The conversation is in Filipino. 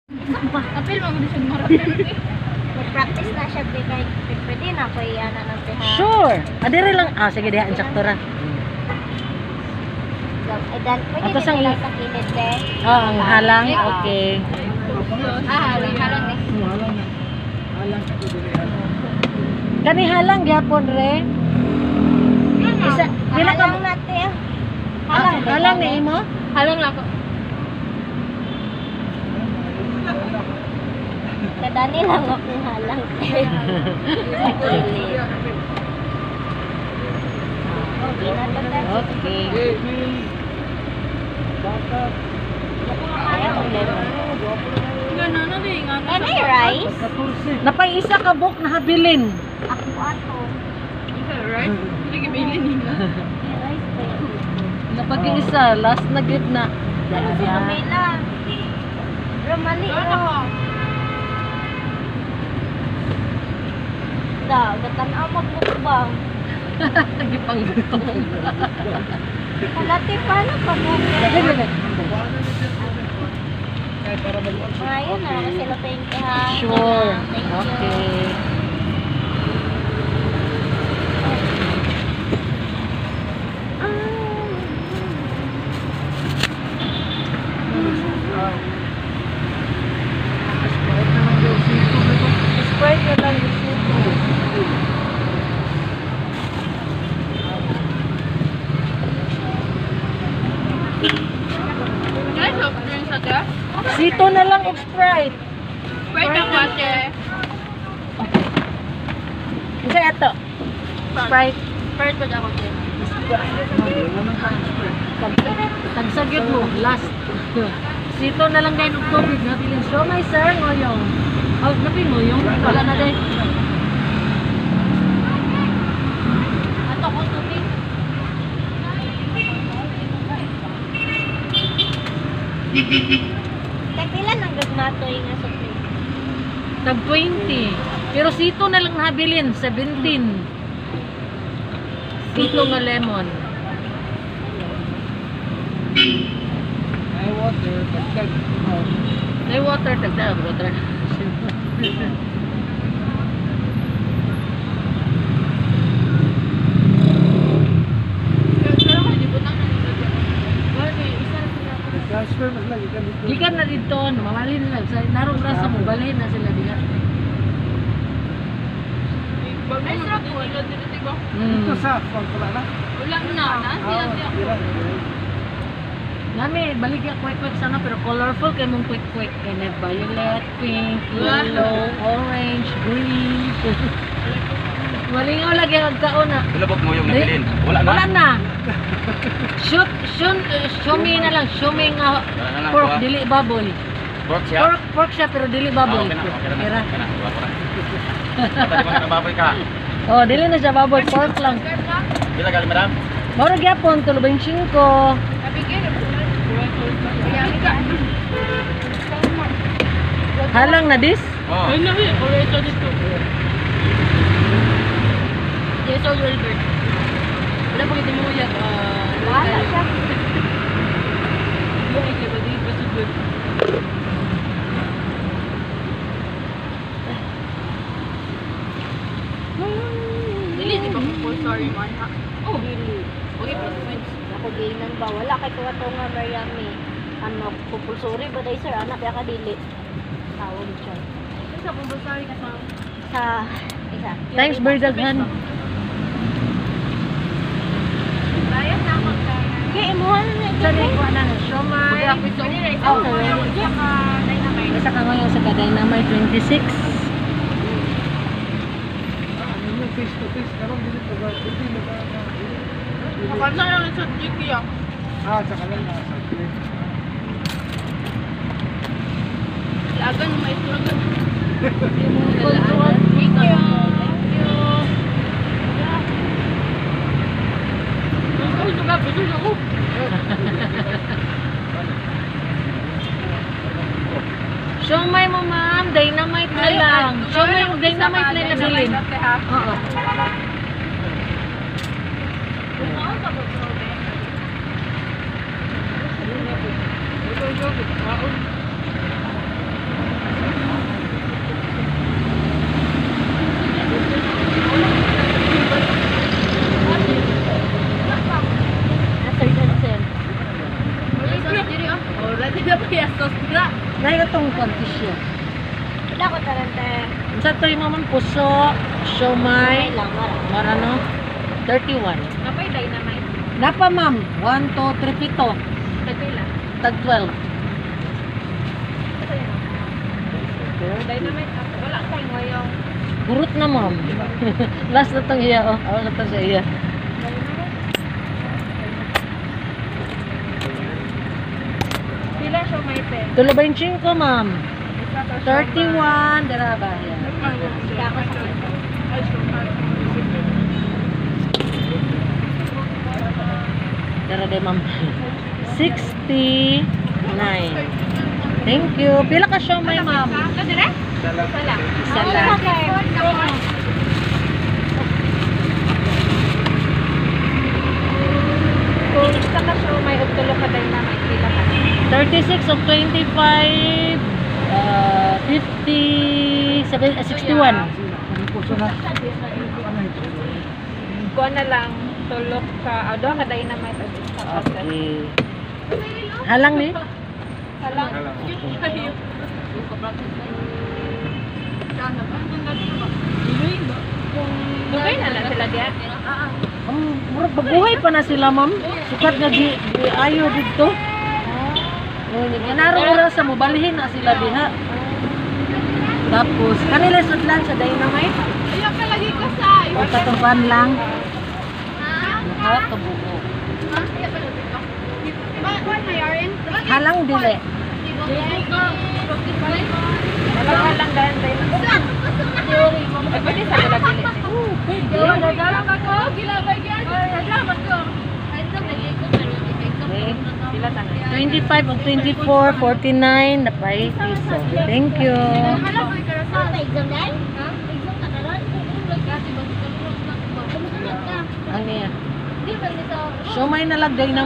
Apil mo mo siya maraton. Mag-practice na siya kay pwede na ko iana ng piha. Sure. Adire lang. Ah, sige diha insakto ra. Dan pwede Ato din sang- nila sa kilid din. Oh, ang halang. Okay. Halang ni. Kani halang gyapon re. Isa pila ka Halang natin. halang ni imo? Halang lang ako. Kadani lang akong halang. Sa kilid. Okay na to dahil. Okay. Ayaw ang lemon. Gano'n na din. Ano yung rice? Napay isa ka book na habilin. Ako ato. Right? Hindi gibilin nila. May rice ba yun? Napag isa last na gid na. Ano si Pamela? Pero mali oh. Gatan-aw magbukbang. Nagipanggutom. Kalati pa na pag-bukbang. Ayun na, kasi sila thank you ha. Sure. Thank you. Okay. Sprite na lang gusto ko. Guys, soft drinks sa tiya. Sito na lang og Sprite. Sprite ng water. Kasi ato. Sprite. Sprite ba ako din? Tagsagit mo. Last. Sito na lang kayo ng tubig. Nabilin. So, my sir, ngoyong. Oh, napin mo yung? Wala na din. Ato ko tubig. Kaya pila nang gagmatoy nga sa tubig. Tag 20. Pero sito na lang nabilin. 17. Sito nga lemon. May water. Tagdag. Water. Pero kung di butang na nito. Gikan na dito. Mamalin na. Narong ka sa mubalhin na sila diha. Ay, sarap po. Ilo, di ba? Mm. Ulang na. Nasi ako. Nami, balik yung quick-quick sana pero colorful kay mong quick-quick. Kaya violet, pink, yellow, orange, green. Malingaw lagi ang kauna. Bilabog mo yung nabilin. Wala na. Wala na. Shumi na lang. Shumi nga na, pork, kuha. dili baboy. Pork siya. Pork siya pero dili baboy. Okay na. Kira. Okay na. Wala ko na. Dapat mo na baboy ka. Oh, dili na siya baboy. Pork lang. Bila gali madam? Moro gyapon, 25. Halang na dis? Oh. Ay, nahi. Oreto dito. Yes, all Wilbert. Wala pang iti mo yak. Wala siya. Yung ikli ba di ba sugod? Dili, di ba kung sorry man ha? Oh, Dili. okay, plus points. Ako ginan ba? Wala kay kuha to nga Mariami. Ano, pupulsuri ba day sir? Anak ya ka dili. Tawag siya. Sa kung sorry ka sa... Sa isa. Thanks, Berdaghan. Bayad na ako ka. Okay, imuhan na na. Sa likuan na siomay. Mag-ako ito. Okay. Isa ka ngayon sa Dynamite 26. Nakanta lang sa Jiki ah. Lagan mo ito lagan. Thank you. Ay, ito ka, busog ako. Siomay mo ma'am, Dynamite na lang. Siomay mo Dynamite na nabilin. Oo. may itong kwantisyo. Wala ko tarante. Sa ito yung mamang puso, siomay, Lang, mara. marano, 31. Napay dynamite. Napa ma'am, 1, 2, 3, 7, Tagpila. tag 12. Dynamite ako. Wala kang ngayong. Gurut na ma'am. Last na itong iya, oh. Awa na ito sa iya. Pila siya may te. 25 ma'am. 31, dara ba? Yan. Kaya ako sa Dara de ma'am. 69. Thank you. Pila ka siomay ma'am? Ito dire? Sala. Isa lang. Kung isa ka siya may utulo ka dynamite. Pila ka. 36 of 25, 50, 61. Kuha na lang. Tulok ka. Ado ka dynamite. At isa ka. Okay. Halang ni? Halang. Dugay na lang sila diya. Murag baguhay pa na sila ma'am. Sukat nga ayo dito. Ganaro oras sa mobalihin na sila diha. Tapos kanila sudlan sa dynamite. Ayaw ka lagi ka sa. O katungpan lang. Nakakabuo. Halang dili. Wala lang dahil dynamite. Ay, pwede sa wala dili. Sila tanay. 25 of 24, 49 na pa piso. Thank you. exam din? Exam ka karon? Ano yan? Siomay na lagday na